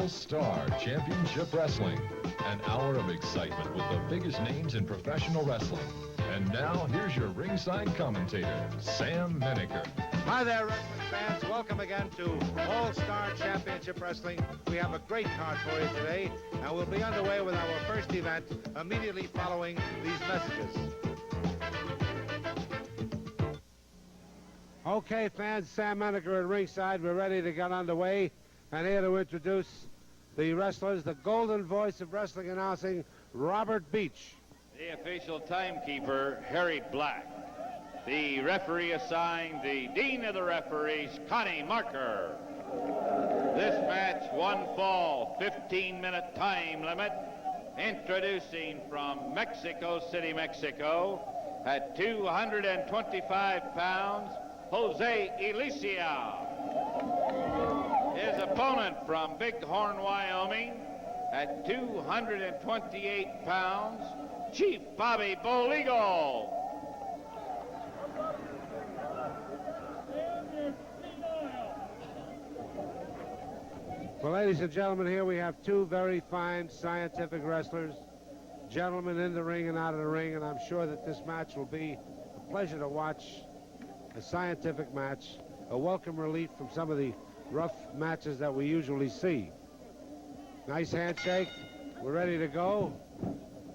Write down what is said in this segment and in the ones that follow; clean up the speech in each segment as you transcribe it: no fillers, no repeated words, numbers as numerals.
All-Star Championship Wrestling. An hour of excitement with the biggest names in professional wrestling. And now, here's your ringside commentator, Sam Menacker. Hi there, wrestling fans. Welcome again to All-Star Championship Wrestling. We have a great card for you today, and we'll be underway with our first event immediately following these messages. Okay, fans, Sam Menacker at ringside. We're ready to get underway, and here to introduce the wrestlers, the golden voice of wrestling announcing, Robert Beach. The official timekeeper, Harry Black. The referee assigned, the dean of the referees, Connie Marker. This match, one fall, 15-minute time limit. Introducing from Mexico City, Mexico, at 225 pounds, Jose Elisea. His opponent from Bighorn, Wyoming, at 228 pounds, Chief Bobby Bull Eagle. Well, ladies and gentlemen, here we have two very fine scientific wrestlers, gentlemen in the ring and out of the ring, and I'm sure that this match will be a pleasure to watch, a scientific match, a welcome relief from some of the rough matches that we usually see. Nice handshake. We're ready to go.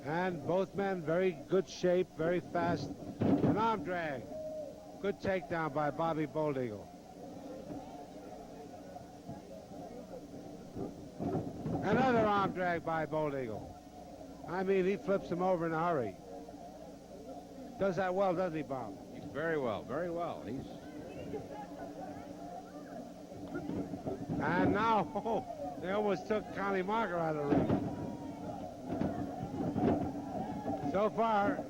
And both men very good shape, very fast. An arm drag. Good takedown by Bobby Bold Eagle. Another arm drag by Bold Eagle. I mean, he flips him over in a hurry. Does that well, doesn't he, Bob? He's very well, very well. He's... And now, oh, they almost took Connie Marker out of the ring. So far,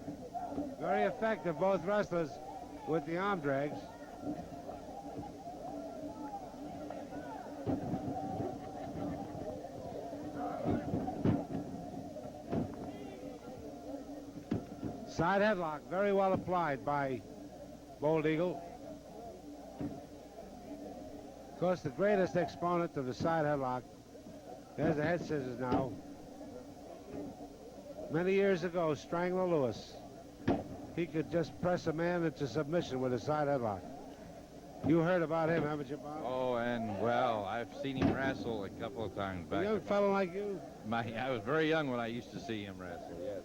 very effective, both wrestlers with the arm drags. Side headlock, very well applied by Bold Eagle. Of course, the greatest exponent of the side headlock. There's the head scissors now. Many years ago, Strangler Lewis, he could just press a man into submission with a side headlock. You heard about him, haven't you, Bob? Oh, and, well, I've seen him wrestle a couple of times back. A young fellow like you? I was very young when I used to see him wrestle, yes.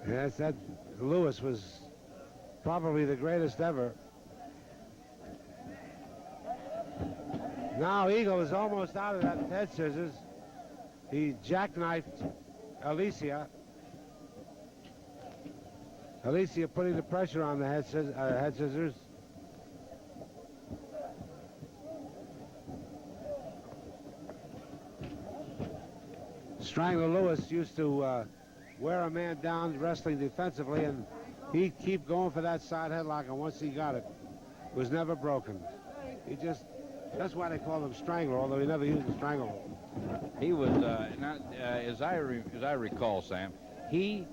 Yes, that Lewis was probably the greatest ever. Now Eagle is almost out of that head scissors. He jackknifed Alicia. Alicia putting the pressure on the head scissors. Strangler Lewis used to wear a man down wrestling defensively, and he'd keep going for that side headlock, and once he got it, it was never broken. He just, that's why they call him Strangler, although he never used a stranglehold. He was, as I recall, Sam, he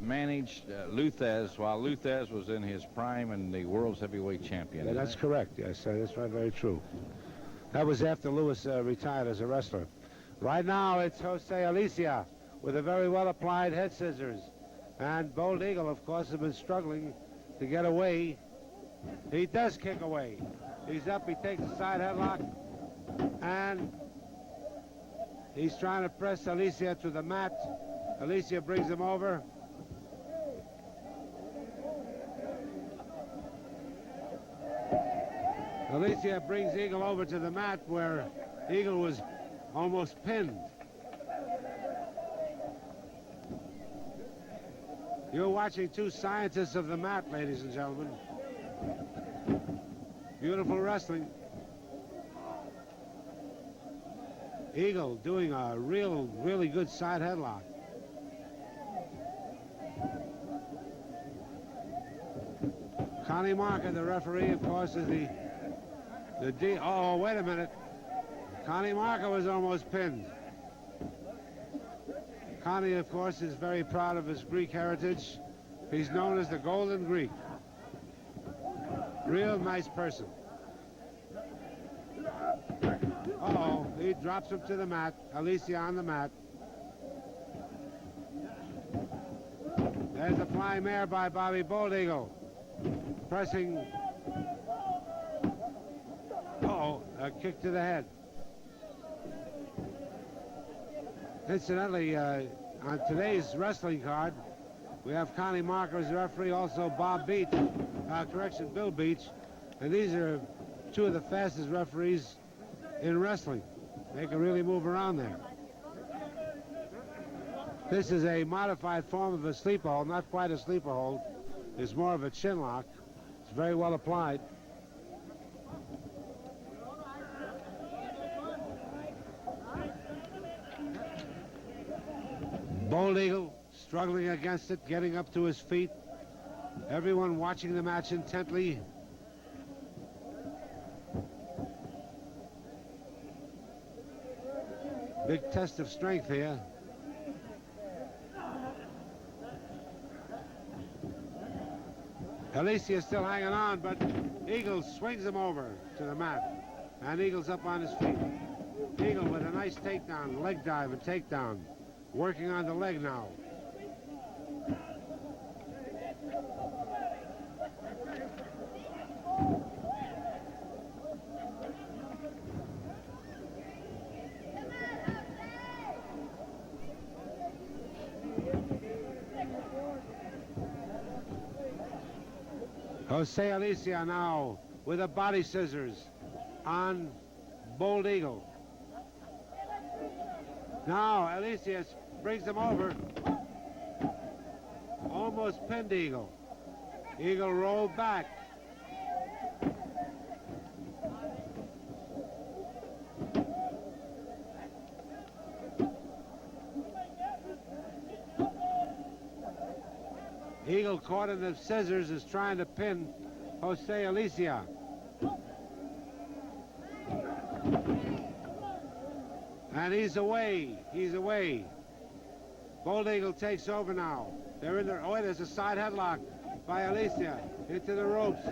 managed Luthez while Luthez was in his prime and the world's heavyweight champion. Yeah, that's correct, yes, that's right, very true. That was after Lewis retired as a wrestler. Right now, it's Jose Alicia with a very well-applied head scissors. And Bold Eagle, of course, has been struggling to get away. He does kick away. He's up, he takes a side headlock, and he's trying to press Alicia to the mat. Alicia brings him over. Alicia brings Eagle over to the mat where Eagle was almost pinned. You're watching two scientists of the mat, ladies and gentlemen. Beautiful wrestling. Eagle doing a really good side headlock. Connie Marker, the referee, of course, is oh, wait a minute. Connie Marker was almost pinned. Connie, of course, is very proud of his Greek heritage. He's known as the Golden Greek. Real nice person. Uh-oh, he drops him to the mat. Alicia on the mat. There's a flying mare by Bobby Bald Eagle. Pressing. Uh-oh, a kick to the head. Incidentally, on today's wrestling card, we have Connie Marker as the referee, also Bill Beach. And these are two of the fastest referees in wrestling. They can really move around there. This is a modified form of a sleeper hold, not quite a sleeper hold. It's more of a chin lock. It's very well applied. Bald Eagle struggling against it, getting up to his feet. Everyone watching the match intently. Big test of strength here. Elisea still hanging on, but Eagle swings him over to the mat. And Eagle's up on his feet. Eagle with a nice takedown, leg dive and takedown. Working on the leg now. Jose Alicia now with a body scissors on Bald Eagle. Now Alicia brings him over. Almost pinned Eagle. Eagle rolled back. Eagle caught in the scissors is trying to pin Jose Alicia. And he's away. He's away. Bald Eagle takes over now. They're in there. Oh, there's a side headlock by Alicia into the ropes.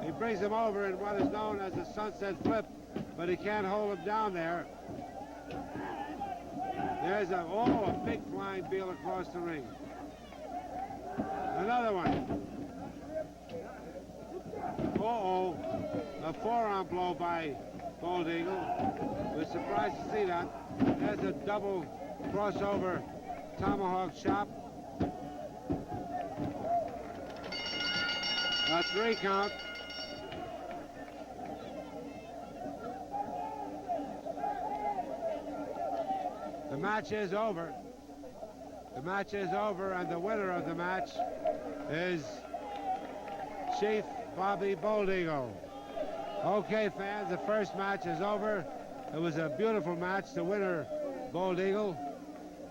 He brings him over in what is known as a sunset flip, but he can't hold him down there. There's a big flying beel across the ring. Another one. Uh-oh. A forearm blow by Bald Eagle. We're surprised to see that. There's a double crossover tomahawk chop. A 3 count. The match is over. The match is over, and the winner of the match is Chief Bobby Bald Eagle. Okay, fans, the first match is over. It was a beautiful match. The winner, Bald Eagle.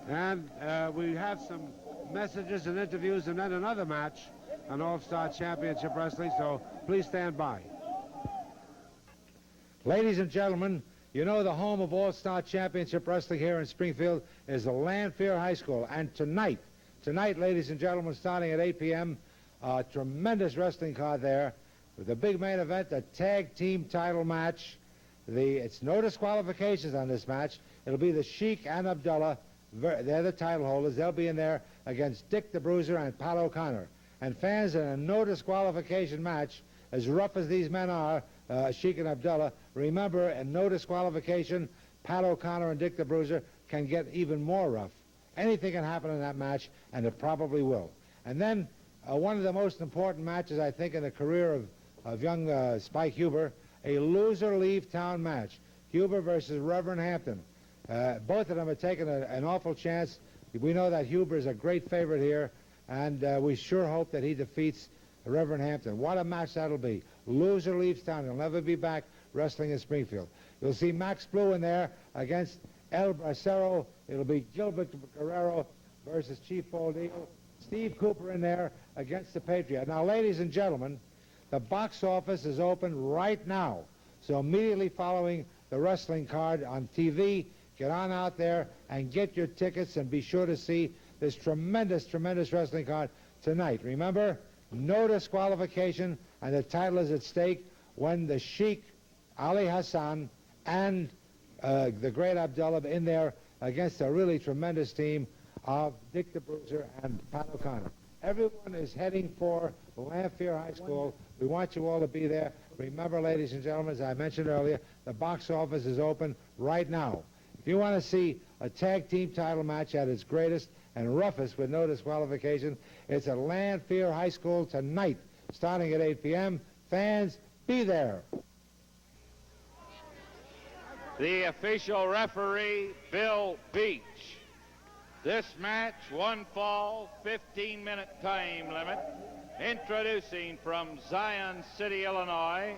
And we have some messages and interviews, and then another match on All-Star Championship Wrestling, so please stand by. Ladies and gentlemen, you know the home of All-Star Championship Wrestling here in Springfield is the Lanphier High School. And tonight, ladies and gentlemen, starting at 8 p.m., a tremendous wrestling card there with the big main event, the tag team title match. It's no disqualifications on this match. It'll be the Sheik and Abdullah. They're the title holders. They'll be in there against Dick the Bruiser and Pat O'Connor. And fans, in a no disqualification match, as rough as these men are, Sheik and Abdullah, remember, in no disqualification, Pat O'Connor and Dick the Bruiser can get even more rough. Anything can happen in that match, and it probably will. And then one of the most important matches, I think, in the career of young Spike Huber, a loser leave town match. Huber versus Reverend Hampton. Both of them have taken an awful chance. We know that Huber is a great favorite here, and we sure hope that he defeats Reverend Hampton. What a match that'll be. Loser leaves town. He'll never be back wrestling in Springfield. You'll see Max Blue in there against El Bracero. It'll be Gilbert Guerrero versus Chief Bald Eagle. Steve Cooper in there against the Patriot. Now, ladies and gentlemen, the box office is open right now. So immediately following the wrestling card on TV, get on out there and get your tickets and be sure to see this tremendous, tremendous wrestling card tonight. Remember, no disqualification, and the title is at stake when the Sheik Ali Hassan and the great Abdullah in there against a really tremendous team of Dick the Bruiser and Pat O'Connor. Everyone is heading for Lanphier High School. We want you all to be there. Remember, ladies and gentlemen, as I mentioned earlier, the box office is open right now. If you want to see a tag team title match at its greatest and roughest with no disqualification, it's at Lanphier High School tonight, starting at 8 p.m. Fans, be there. The official referee, Bill Beach. This match, one fall, 15-minute time limit. Introducing from Zion City, Illinois,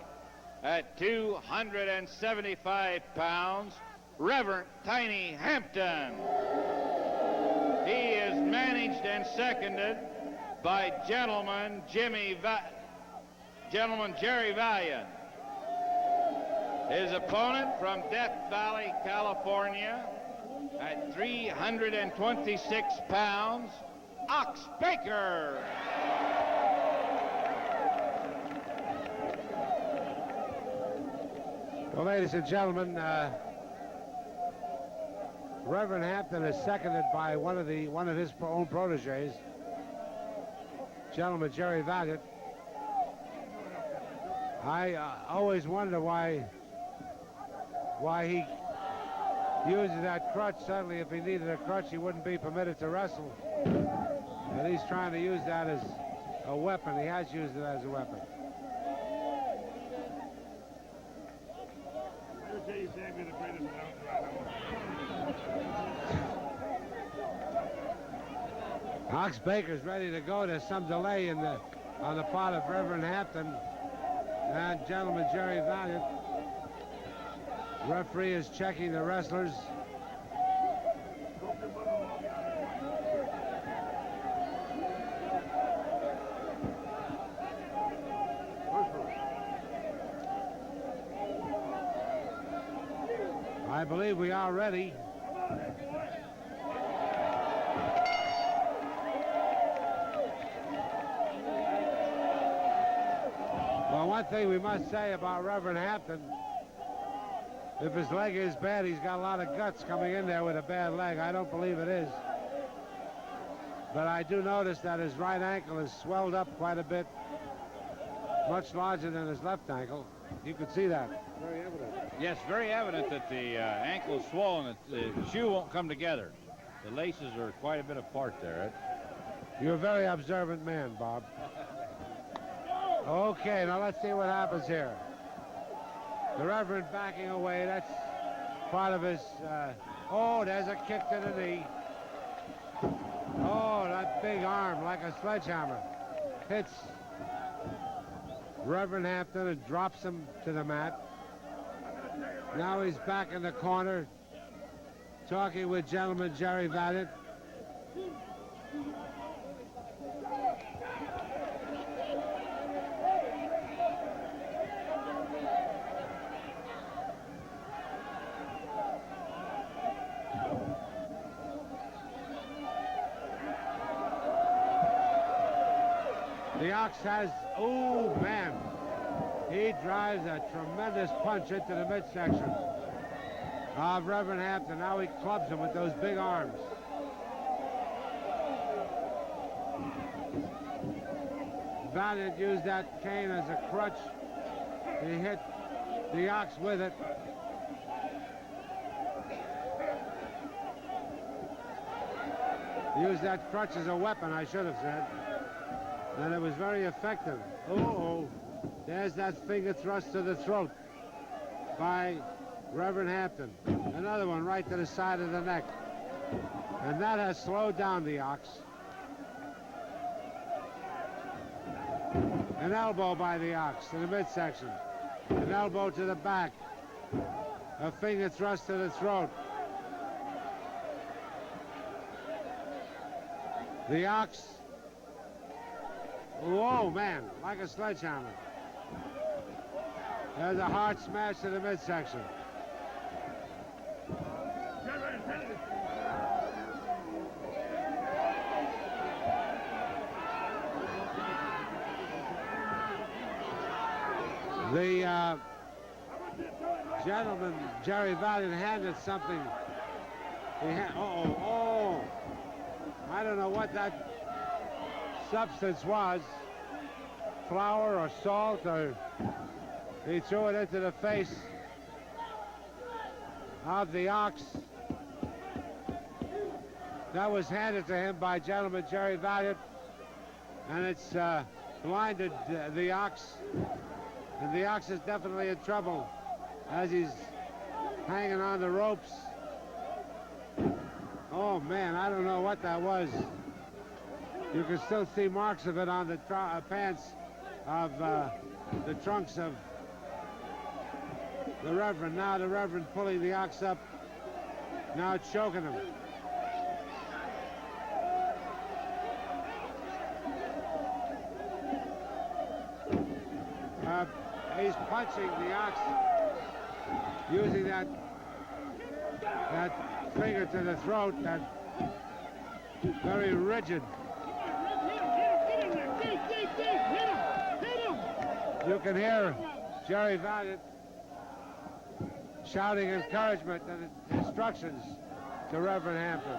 at 275 pounds, Reverend Tiny Hampton. He is managed and seconded by Gentleman Jerry Valiant. His opponent from Death Valley, California, at 326 pounds, Ox Baker. Well, ladies and gentlemen, Reverend Hampton is seconded by one of his own proteges, Gentleman Jerry Valiant. I always wonder why he uses that crutch. Certainly, if he needed a crutch, he wouldn't be permitted to wrestle. But he's trying to use that as a weapon. He has used it as a weapon. Ox Baker's ready to go. There's some delay on the part of Reverend Hampton and Gentleman Jerry Valiant. Referee is checking the wrestlers. I believe we are ready. Well, one thing we must say about Reverend Hampton, if his leg is bad, he's got a lot of guts coming in there with a bad leg. I don't believe it is. But I do notice that his right ankle is swelled up quite a bit, much larger than his left ankle. You can see that. Very evident. Yes, very evident that the ankle is swollen. The shoe won't come together. The laces are quite a bit apart there. You're a very observant man, Bob. Okay, now let's see what happens here. The Reverend backing away. That's part of his... oh, there's a kick to the knee. Oh, that big arm like a sledgehammer. Hits Reverend Hampton and drops him to the mat. Now he's back in the corner talking with Gentleman Jerry Valiant. The Ox has, oh man, he drives a tremendous punch into the midsection of Reverend Hampton. Now he clubs him with those big arms. Valiant used that cane as a crutch. He hit the Ox with it. He used that crutch as a weapon, I should have said. And it was very effective. Oh, there's that finger thrust to the throat by Reverend Hampton. Another one right to the side of the neck. And that has slowed down the Ox. An elbow by the Ox to the midsection. An elbow to the back. A finger thrust to the throat. The Ox. Whoa, man, like a sledgehammer. There's a hard smash to the midsection. Gentleman, Jerry Valiant handed something. Oh. I don't know what that substance was. Flour or salt, or he threw it into the face of the ox. That was handed to him by gentleman Jerry Valiant, and it's blinded the ox, and the ox is definitely in trouble as he's hanging on the ropes. Oh man, I don't know what that was. You can still see marks of it on the pants of the trunks of the Reverend. Now the Reverend pulling the ox up, now choking him. He's punching the ox, using that finger to the throat, that very rigid. You can hear Jerry Valiant shouting encouragement and instructions to Reverend Hampton.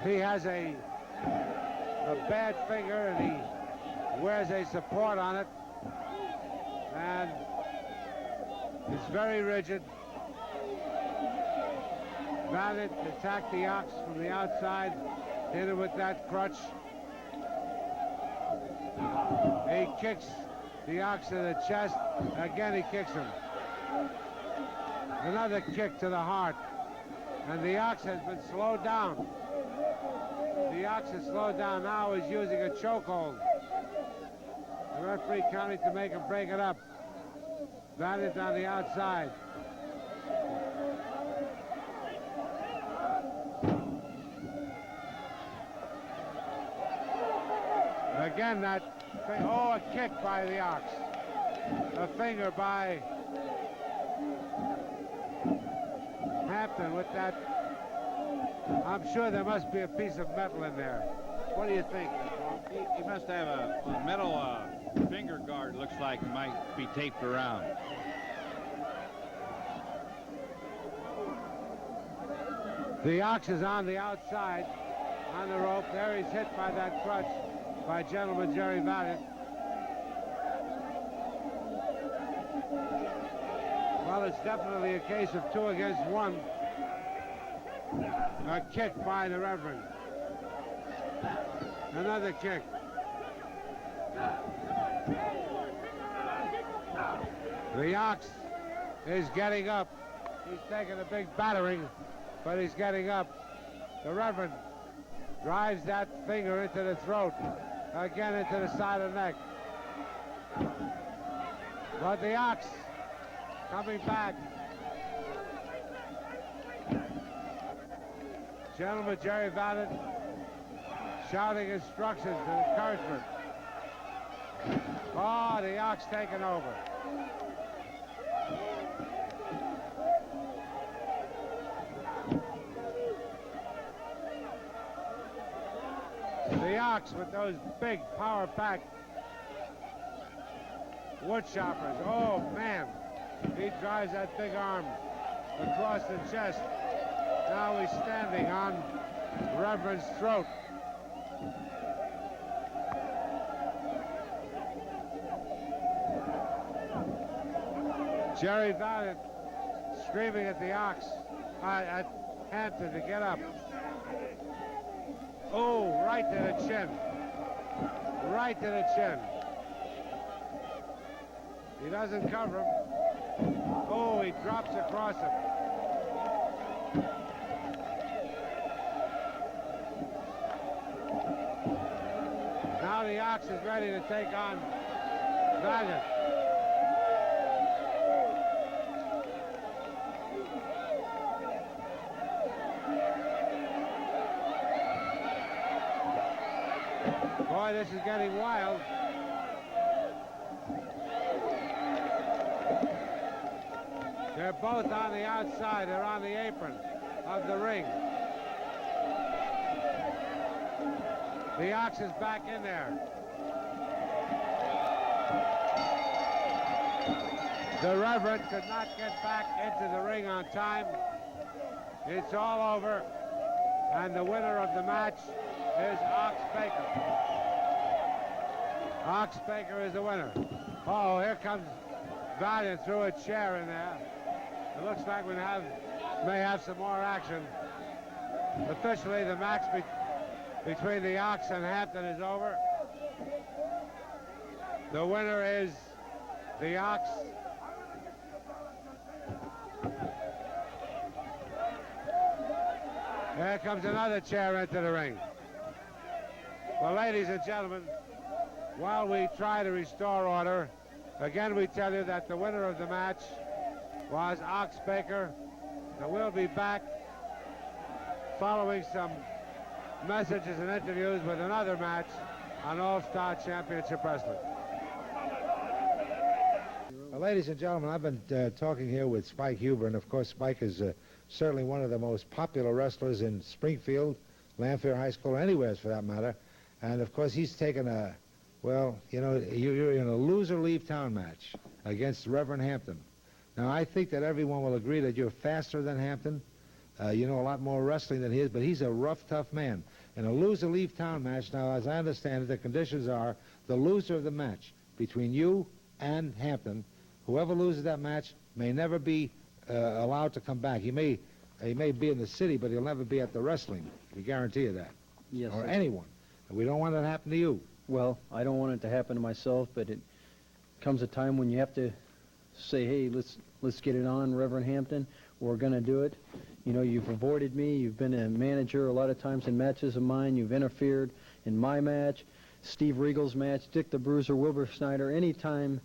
He has a bad finger, and he wears a support on it, and it's very rigid. Valiant attacked the ox from the outside, hit him with that crutch. He kicks the ox in the chest. Again, he kicks him. Another kick to the heart. And the ox has been slowed down. The ox is slowed down now. He's using a chokehold. The referee counting to make him break it up. Valiant on the outside. Again, that thing. Oh, a kick by the ox. A finger by Hampton with that. I'm sure there must be a piece of metal in there. What do you think? He must have a metal finger guard, looks like, might be taped around. The ox is on the outside, on the rope. There he's hit by that crutch by gentleman Jerry Valiant. Well, it's definitely a case of 2 against 1. A kick by the Reverend. Another kick. The ox is getting up. He's taking a big battering, but he's getting up. The Reverend drives that finger into the throat, again into the side of the neck. But the ox coming back. Gentleman Jerry Valiant shouting instructions and encouragement. Oh, the ox taking over. The ox with those big power-packed wood choppers. Oh, man. He drives that big arm across the chest. Now he's standing on Reverend's throat. Jerry Valiant screaming at the ox, at Hampton to get up. Oh, right to the chin. Right to the chin. He doesn't cover him. Oh, he drops across him. Now the ox is ready to take on Valiant. Boy, this is getting wild. They're both on the outside. They're on the apron of the ring. The ox is back in there. The Reverend could not get back into the ring on time. It's all over. And the winner of the match is Ox Baker. Ox Baker is the winner. Oh, here comes Valiant, threw a chair in there. It looks like we may have some more action. Officially, the match between the Ox and Hampton is over. The winner is the Ox. Here comes another chair into the ring. Well, ladies and gentlemen, while we try to restore order, again we tell you that the winner of the match was Ox Baker. And we'll be back following some messages and interviews with another match on All-Star Championship Wrestling. Well, ladies and gentlemen, I've been talking here with Spike Huber, and of course Spike is certainly one of the most popular wrestlers in Springfield, Lanphier High School, anywhere for that matter. And of course he's taken a, well, you know, you're in a loser-leave town match against Reverend Hampton. Now I think that everyone will agree that you're faster than Hampton. You know a lot more wrestling than he is, but he's a rough, tough man. In a loser-leave town match, now as I understand it, the conditions are the loser of the match between you and Hampton, whoever loses that match may never be allowed to come back. He may be in the city, but he'll never be at the wrestling. We guarantee you that. Yes. Or anyone. And we don't want it to happen to you. Well, I don't want it to happen to myself, but it comes a time when you have to say, hey, let's get it on, Reverend Hampton. We're going to do it. You know, you've avoided me. You've been a manager a lot of times in matches of mine. You've interfered in my match, Steve Regal's match, Dick the Bruiser, Wilber Schneider. Anytime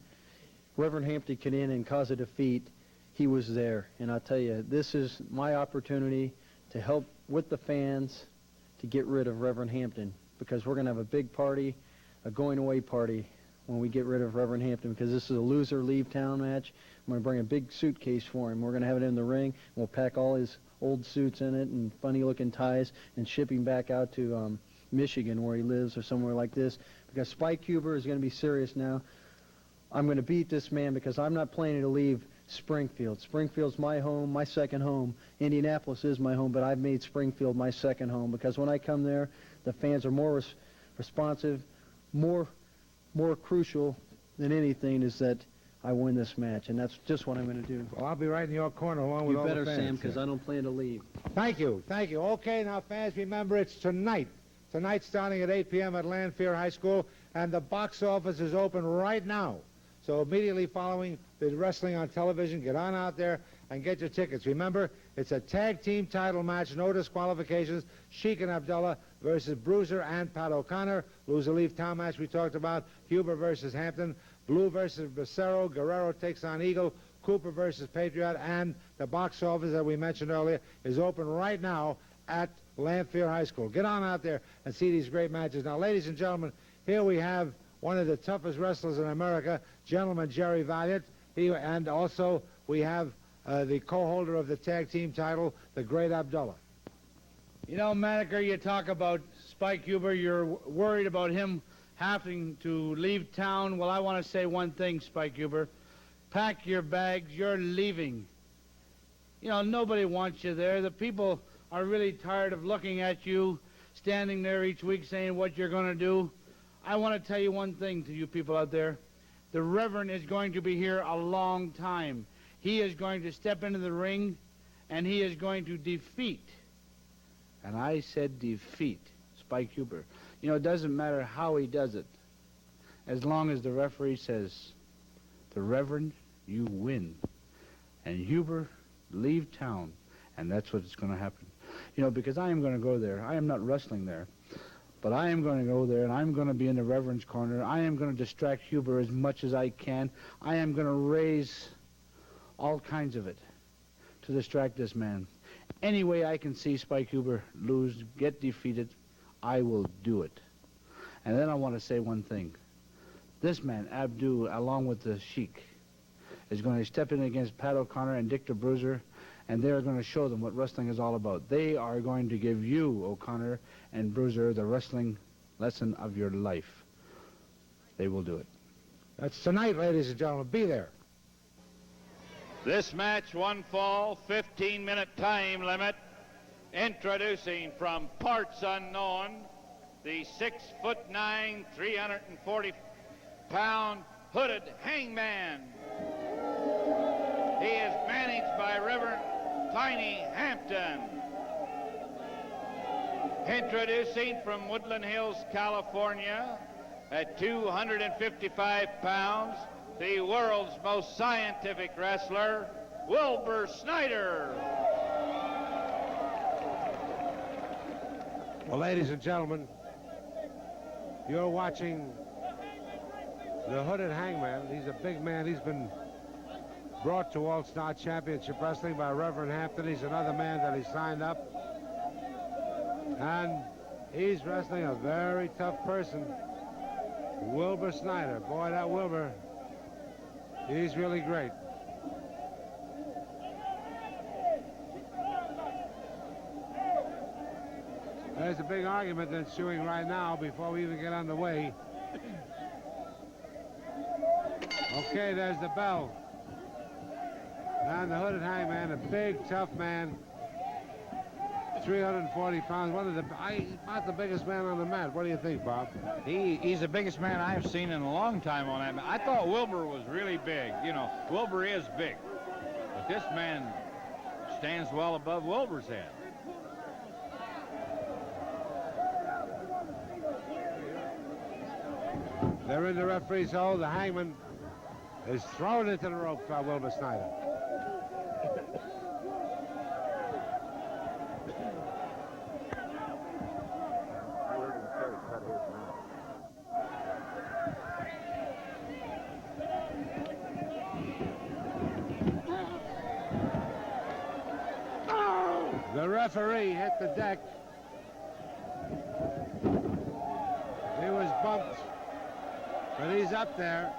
Reverend Hampton could in and cause a defeat, he was there. And I'll tell you, this is my opportunity to help with the fans to get rid of Reverend Hampton, because we're going to have a big party, a going-away party, when we get rid of Reverend Hampton, because this is a loser-leave town match. I'm going to bring a big suitcase for him. We're going to have it in the ring. We'll pack all his old suits in it and funny-looking ties and ship him back out to Michigan, where he lives, or somewhere like this, because Spike Huber is going to be serious now. I'm going to beat this man because I'm not planning to leave Springfield. Springfield's my home, my second home. Indianapolis is my home, but I've made Springfield my second home, because when I come there, the fans are more responsive, more crucial than anything is that I win this match, and that's just what I'm going to do. Well, I'll be right in your corner along with all the fans. You better, Sam, because I don't plan to leave. Thank you. Thank you. Okay, now, fans, remember it's tonight. Tonight, starting at 8 p.m. at Lanphier High School, and the box office is open right now. So immediately following the wrestling on television, get on out there and get your tickets. Remember, it's a tag team title match, no disqualifications. Sheik and Abdullah versus Bruiser and Pat O'Connor. Loser-leave town match we talked about. Huber versus Hampton. Blue versus Becerro. Guerrero takes on Eagle. Cooper versus Patriot. And the box office that we mentioned earlier is open right now at Lanphier High School. Get on out there and see these great matches. Now, ladies and gentlemen, here we have one of the toughest wrestlers in America, gentleman Jerry Valiant. And also we have the co-holder of the tag team title, the great Abdullah. You know, Menacker, you talk about Spike Huber, you're worried about him having to leave town. Well, I want to say one thing, Spike Huber. Pack your bags, you're leaving. You know, nobody wants you there. The people are really tired of looking at you, standing there each week saying what you're going to do. I want to tell you one thing to you people out there. The Reverend is going to be here a long time. He is going to step into the ring, and he is going to defeat, and I said defeat, Spike Huber. You know, it doesn't matter how he does it, as long as the referee says, the Reverend, you win, and Huber, leave town, and that's what's going to happen. You know, because I am going to go there. I am not wrestling there. But I am going to go there, and I'm going to be in the Reverend's corner. I am going to distract Huber as much as I can. I am going to raise all kinds of it to distract this man. Any way I can see Spike Huber lose, get defeated, I will do it. And then I want to say one thing. This man, Abdu, along with the Sheik, is going to step in against Pat O'Connor and Dick the Bruiser, and they are going to show them what wrestling is all about. They are going to give you, O'Connor and Bruiser, the wrestling lesson of your life. They will do it. That's tonight, ladies and gentlemen. Be there. This match, one fall, 15-minute time limit. Introducing from parts unknown, the 6'9", 340-pound Hooded Hangman. He is managed by Reverend Tiny Hampton. Introducing from Woodland Hills, California, at 255 pounds, the world's most scientific wrestler, Wilber Schneider. Well, ladies and gentlemen, you're watching the Hooded Hangman. He's a big man. He's been brought to All-Star Championship Wrestling by Reverend Hampton. He's another man that he signed up. And he's wrestling a very tough person, Wilber Schneider. Boy, that Wilber, he's really great. There's a big argument ensuing right now before we even get underway. Okay, there's the bell. And the Hooded Hangman, a big, tough man, 340 pounds. Not the biggest man on the mat. What do you think, Bob? He's the biggest man I've seen in a long time on that mat. I thought Wilbur was really big. You know, Wilbur is big. But this man stands well above Wilbur's head. They're in the referee's hole. The Hangman is thrown into the ropes by Wilber Schneider. The referee hit the deck. He was bumped, but he's up there.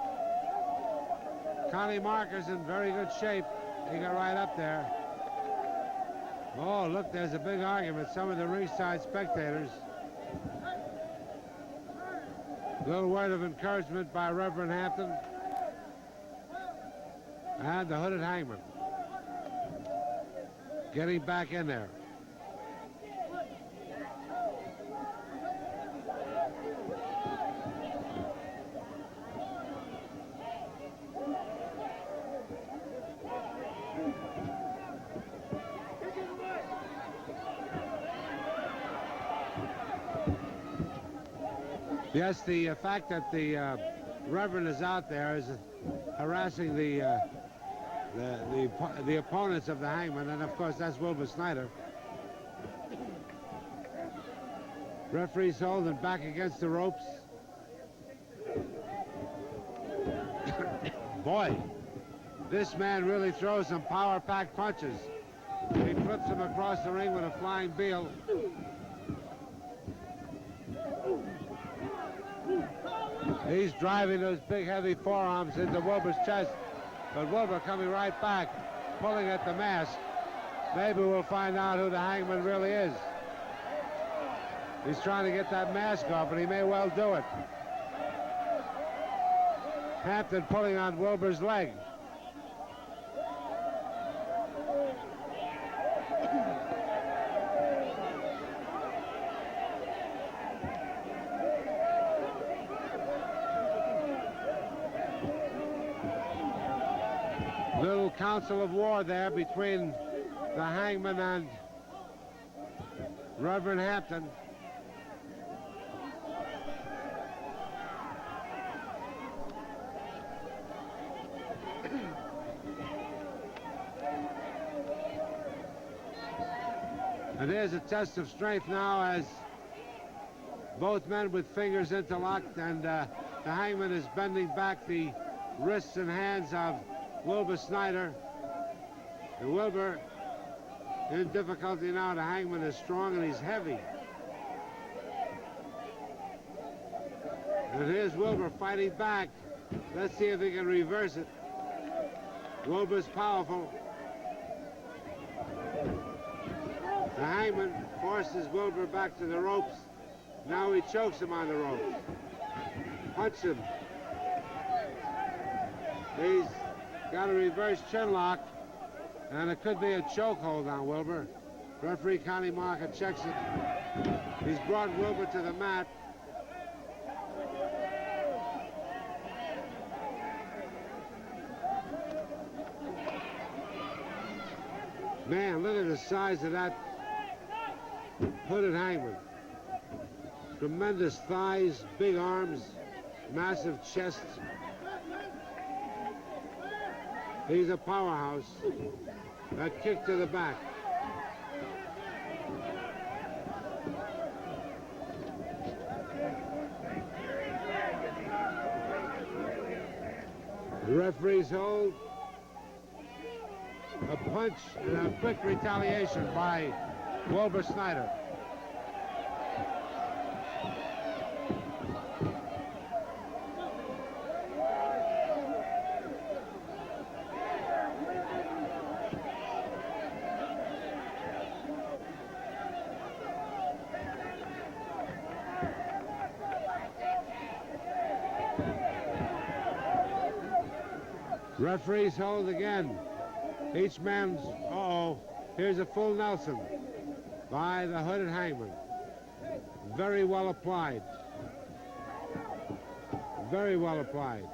Connie Marker's in very good shape. He got right up there. Oh, look, there's a big argument. Some of the ringside spectators. A little word of encouragement by Reverend Hampton. And the Hooded Hangman getting back in there. Yes, the fact that the Reverend is out there is harassing the opponents of the Hangman, and of course that's Wilber Schneider. Referee's holding back against the ropes. Boy, this man really throws some power-packed punches. He flips him across the ring with a flying Beal. He's driving those big, heavy forearms into Wilbur's chest. But Wilber coming right back, pulling at the mask. Maybe we'll find out who the Hangman really is. He's trying to get that mask off, and he may well do it. Hampton pulling on Wilbur's leg. Little council of war there between the Hangman and Reverend Hampton. And there's a test of strength now as both men with fingers interlocked, and the Hangman is bending back the wrists and hands of Wilber Schneider. And Wilber in difficulty now. The Hangman is strong and he's heavy. And here's Wilber fighting back. Let's see if he can reverse it. Wilber's powerful. The Hangman forces Wilber back to the ropes. Now he chokes him on the ropes. Punch him. He's got a reverse chin lock. And it could be a chokehold on Wilbur. Referee Connie Marker checks it. He's brought Wilbur to the mat. Man, look at the size of that Hooded Hangman. Tremendous thighs, big arms, massive chest. He's a powerhouse. That kick to the back. The referee's hold. A punch and a quick retaliation by Wilber Schneider. Referee's hold again. Each man's, here's a full Nelson by the Hooded Hangman. Very well applied. Very well applied.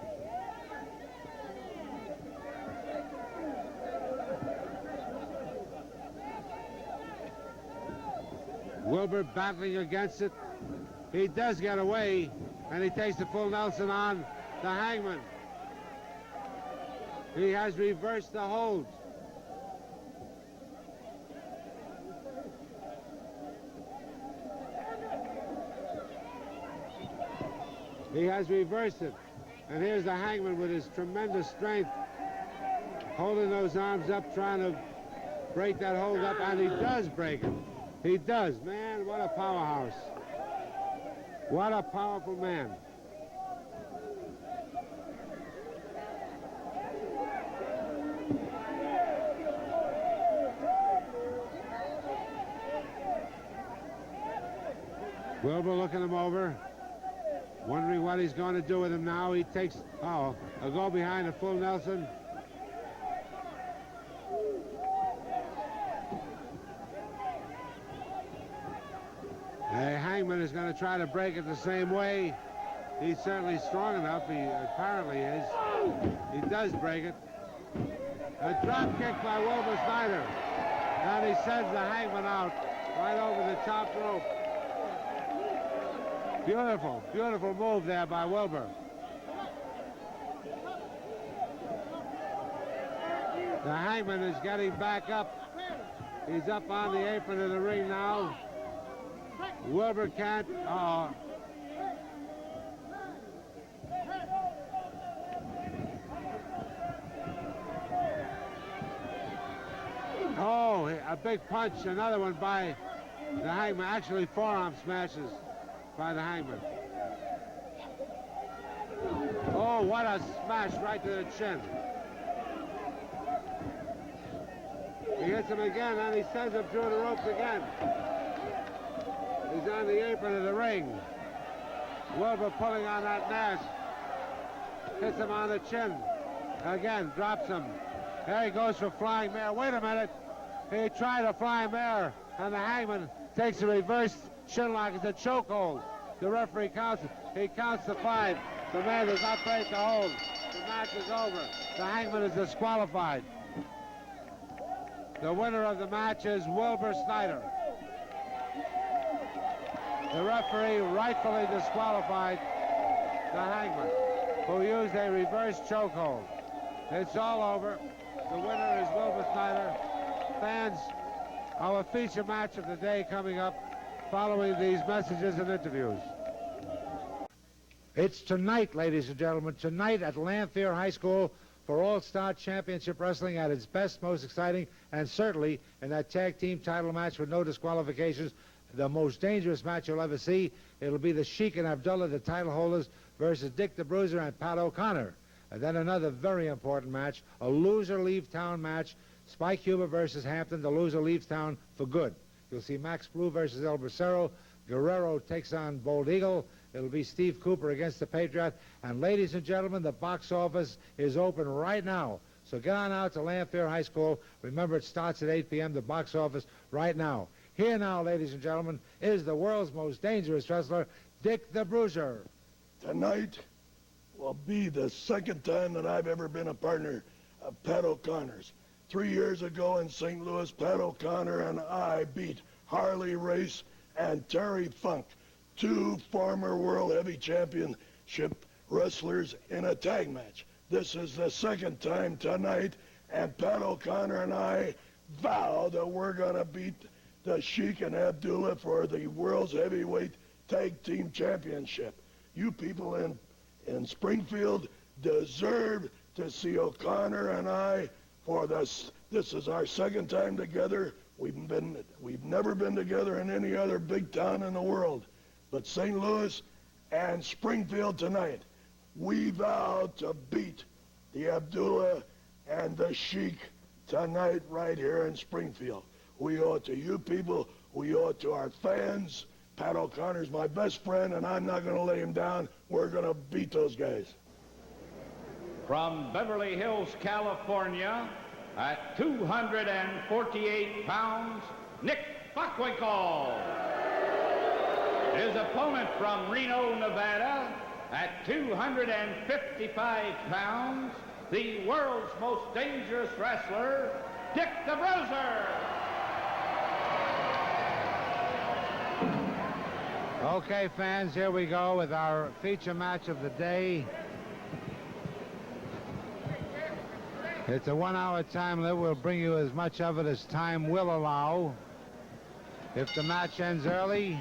Wilbur battling against it. He does get away, and he takes the full Nelson on the Hangman. He has reversed the hold. He has reversed it. And here's the Hangman with his tremendous strength, holding those arms up, trying to break that hold up, and he does break it. He does. Man, what a powerhouse. What a powerful man. Wilbur looking him over, wondering what he's going to do with him now. He takes, a go behind a full Nelson. The Hangman is going to try to break it the same way. He's certainly strong enough. He apparently is. He does break it. A drop kick by Wilber Schneider. And he sends the Hangman out right over the top rope. Beautiful, beautiful move there by Wilbur. The Hangman is getting back up. He's up on the apron of the ring now. Wilbur can't. A big punch, another one by the Hangman. Actually, forearm smashes by the Hangman. Oh, what a smash right to the chin. He hits him again, and he sends him through the ropes again. He's on the apron of the ring. Wilbur pulling on that mask. Hits him on the chin. Again, drops him. There he goes for flying mare. Wait a minute. He tried a flying mare, and the Hangman takes a reverse chinlock. It's a chokehold. The referee counts it. He counts to 5. The man does not break the hold. The match is over. The Hangman is disqualified. The winner of the match is Wilber Schneider. The referee rightfully disqualified the Hangman, who used a reverse chokehold. It's all over. The winner is Wilber Schneider. Fans, our feature match of the day coming up following these messages and interviews. It's tonight, ladies and gentlemen, tonight at Lanphier High School for All-Star Championship Wrestling at its best, most exciting, and certainly in that tag team title match with no disqualifications, the most dangerous match you'll ever see. It'll be the Sheik and Abdullah, the title holders, versus Dick the Bruiser and Pat OConnor. And then another very important match, a loser leave town match, Spike Huber versus Hampton. The loser leaves town for good. You'll see Max Blue versus El Bracero. Guerrero takes on Bold Eagle. It'll be Steve Cooper against the Patriot. And ladies and gentlemen, the box office is open right now So get on out to Lanphier High School. Remember, it starts at 8 p.m. the box office right now. Here now, ladies and gentlemen, is the world's most dangerous wrestler, Dick the Bruiser. Tonight will be the second time that I've ever been a partner of Pat O'Connor's. 3 years ago in St. Louis, Pat O'Connor and I beat Harley Race and Terry Funk, 2 former World Heavy Championship wrestlers in a tag match. This is the second time tonight, and Pat O'Connor and I vow that we're going to beat the Sheik and Abdullah for the World's Heavyweight Tag Team Championship. You people in Springfield deserve to see O'Connor and I for this. This is our second time together. We've never been together in any other big town in the world, but St. Louis and Springfield tonight. We vow to beat the Abdullah and the Sheik tonight right here in Springfield. We owe it to you people. We owe it to our fans. Pat O'Connor's my best friend, and I'm not going to lay him down. We're going to beat those guys. From Beverly Hills, California, at 248 pounds, Nick Bockwinkle. His opponent from Reno, Nevada, at 255 pounds, the world's most dangerous wrestler, Dick the Bruiser. Okay, fans, here we go with our feature match of the day. It's a 1-hour time limit. We'll bring you as much of it as time will allow. If the match ends early,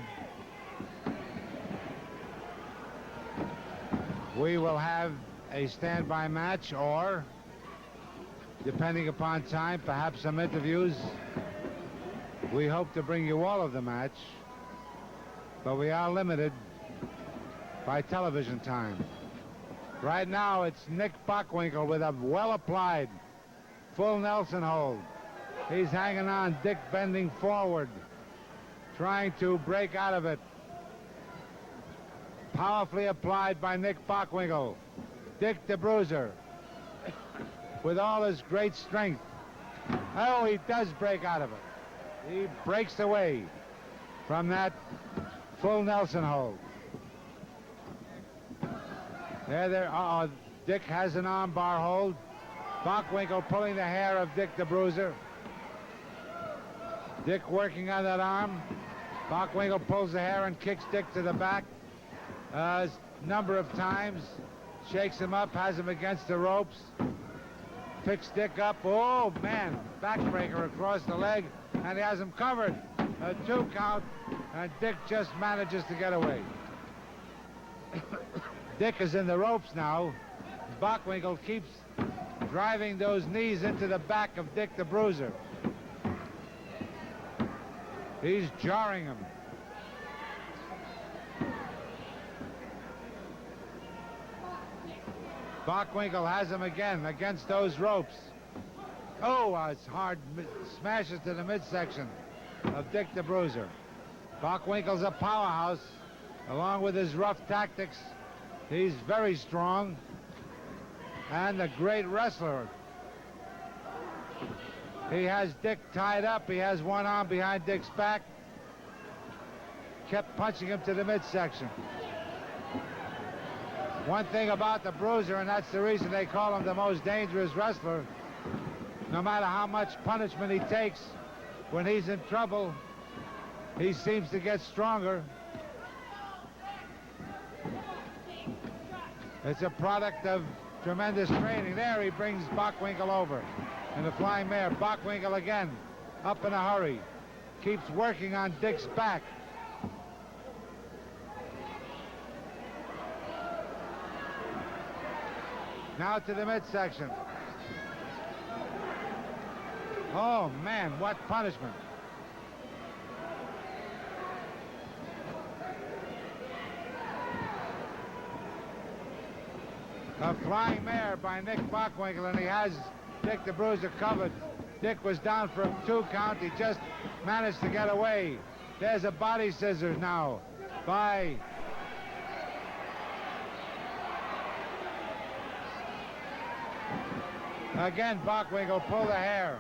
we will have a standby match, or, depending upon time, perhaps some interviews. We hope to bring you all of the match, but we are limited by television time. Right now, it's Nick Bockwinkle with a well-applied full Nelson hold. He's hanging on. Dick bending forward, trying to break out of it. Powerfully applied by Nick Bockwinkle. Dick the Bruiser, with all his great strength. Oh, he does break out of it. He breaks away from that full Nelson hold. There, Dick has an armbar hold. Bockwinkle pulling the hair of Dick the Bruiser. Dick working on that arm. Bockwinkle pulls the hair and kicks Dick to the back a number of times. Shakes him up, has him against the ropes. Picks Dick up. Oh, man, backbreaker across the leg, and he has him covered. A 2 count, and Dick just manages to get away. Dick is in the ropes now. Bockwinkle keeps driving those knees into the back of Dick the Bruiser. He's jarring him. Bockwinkle has him again against those ropes. Oh, it's hard. Smashes to the midsection of Dick the Bruiser. Bockwinkle's a powerhouse, along with his rough tactics. He's very strong and a great wrestler. He has Dick tied up. He has one arm behind Dick's back. Kept punching him to the midsection. One thing about the Bruiser, and that's the reason they call him the most dangerous wrestler, no matter how much punishment he takes, when he's in trouble, he seems to get stronger. It's a product of tremendous training. There he brings Bockwinkle over in the flying mare. Bockwinkle again, up in a hurry. Keeps working on Dick's back. Now to the midsection. Oh, man, what punishment. A flying mare by Nick Bockwinkle, and he has Dick the Bruiser covered. Dick was down for a 2 count. He just managed to get away. There's a body scissors now by Again, Bockwinkle pulled the hair.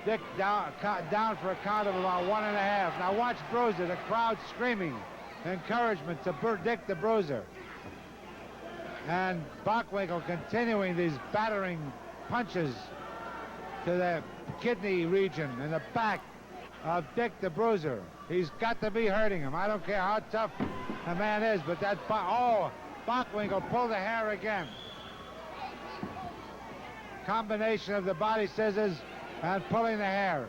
Dick down for a count of about 1.5. Now watch Bruiser, the crowd screaming encouragement to Dick the Bruiser. And Bockwinkle continuing these battering punches to the kidney region in the back of Dick the Bruiser. He's got to be hurting him. I don't care how tough a man is, but that... Bockwinkle pulled the hair again. Combination of the body scissors and pulling the hair.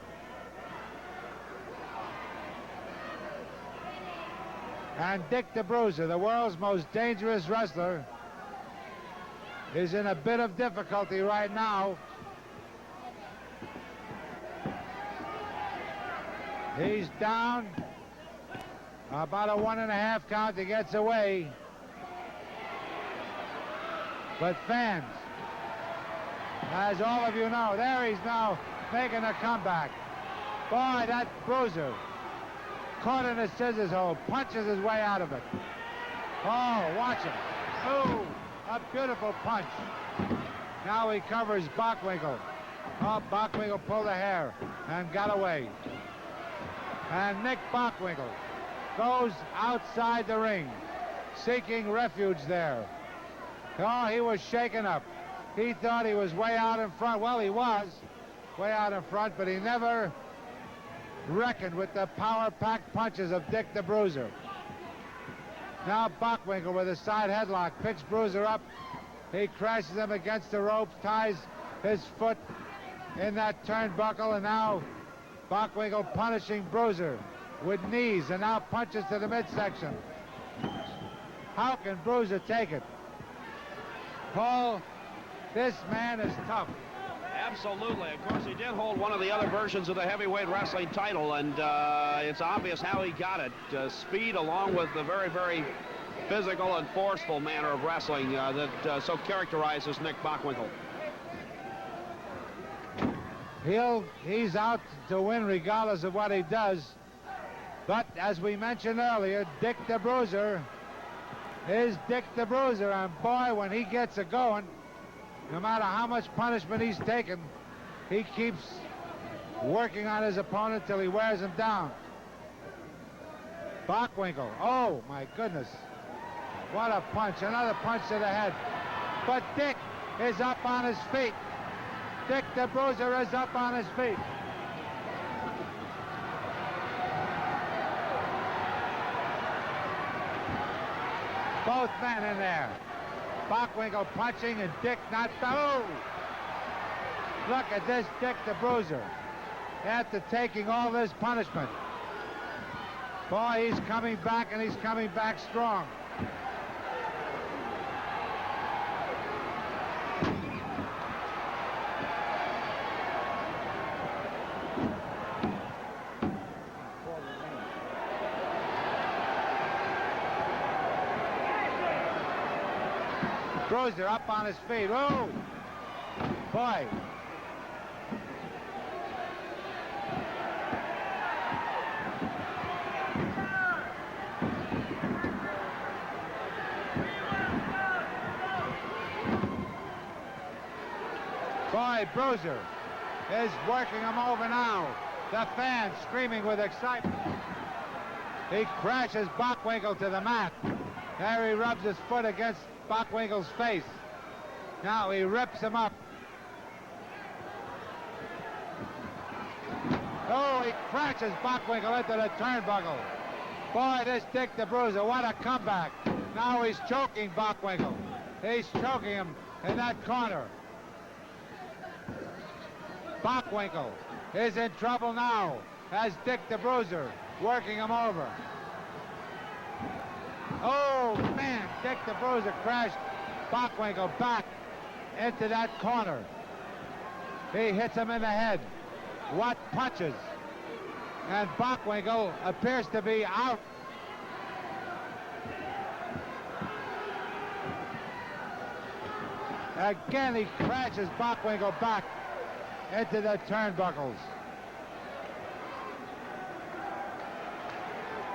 And Dick the Bruiser, the world's most dangerous wrestler, is in a bit of difficulty right now. He's down about a 1.5 count. He gets away. But fans, as all of you know, there he's now making a comeback. Boy, that Bruiser caught in a scissors hole, punches his way out of it. Oh, watch him. Oh, a beautiful punch. Now he covers Bockwinkle. Oh, Bockwinkle pulled the hair and got away. And Nick Bockwinkle goes outside the ring, seeking refuge there. Oh, he was shaken up. He thought he was way out in front. Well, he was way out in front, but he never reckoned with the power-packed punches of Dick the Bruiser. Now Bockwinkle with a side headlock picks Bruiser up. He crashes him against the ropes, ties his foot in that turnbuckle, and now Bockwinkle punishing Bruiser with knees and now punches to the midsection. How can Bruiser take it? Paul, this man is tough. Absolutely. Of course, he did hold one of the other versions of the heavyweight wrestling title, and it's obvious how he got it. Speed along with the very, very physical and forceful manner of wrestling that so characterizes Nick Bockwinkle. He's out to win regardless of what he does. But as we mentioned earlier, Dick the Bruiser is Dick the Bruiser, and boy, when he gets it going, no matter how much punishment he's taken, he keeps working on his opponent till he wears him down. Bockwinkle, oh my goodness, what a punch, another punch to the head. But Dick is up on his feet. Dick the Bruiser is up on his feet. Both men in there. Bockwinkle punching and Dick not... Oh! Look at this Dick the Bruiser. After taking all this punishment. Boy, he's coming back, and he's coming back strong. Bruiser up on his feet. Oh, boy. Boy, Bruiser is working him over now. The fans screaming with excitement. He crashes Bockwinkle to the mat. There he rubs his foot against Bockwinkle's face. Now he rips him up. Oh, he crashes Bockwinkle into the turnbuckle. Boy, this Dick the Bruiser, what a comeback. Now he's choking Bockwinkle. He's choking him in that corner. Bockwinkle is in trouble now as Dick the Bruiser working him over. Oh, man, Dick the Bruiser crashed Bockwinkle back into that corner. He hits him in the head. What punches. And Bockwinkle appears to be out. Again, he crashes Bockwinkle back into the turnbuckles.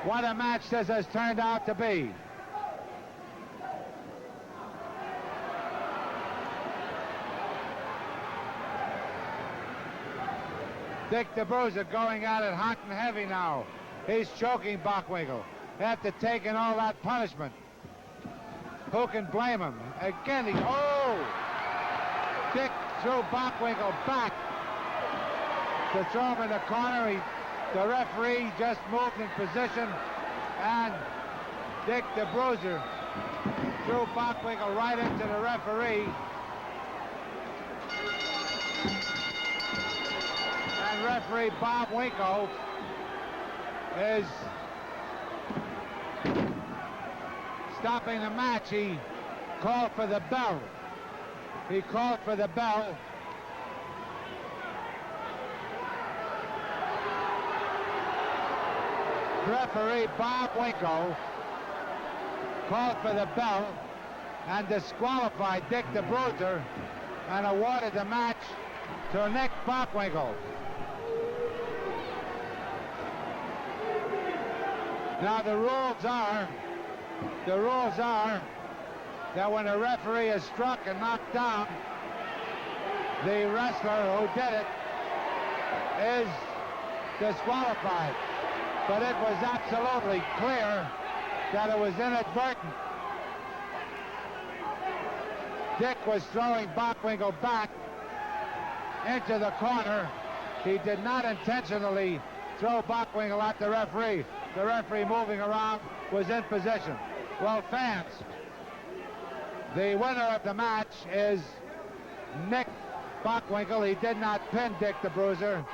What a match this has turned out to be. Dick the Bruiser going at it hot and heavy now. He's choking Bockwinkle after taking all that punishment. Who can blame him? Again, Dick threw Bockwinkle back to throw him in the corner. The referee just moved in position, and Dick the Bruiser threw Bockwinkle right into the referee. And referee Bob Winkle is stopping the match. He called for the bell. He called for the bell. Referee Bob Winkle called for the bell and disqualified Dick the Bruiser and awarded the match to Nick Bockwinkle. Now the rules are that when a referee is struck and knocked down, the wrestler who did it is disqualified. But it was absolutely clear that it was inadvertent. Dick was throwing Bockwinkle back into the corner. He did not intentionally throw Bockwinkle at the referee. The referee moving around was in position. Well, fans, the winner of the match is Nick Bockwinkle. He did not pin Dick the Bruiser.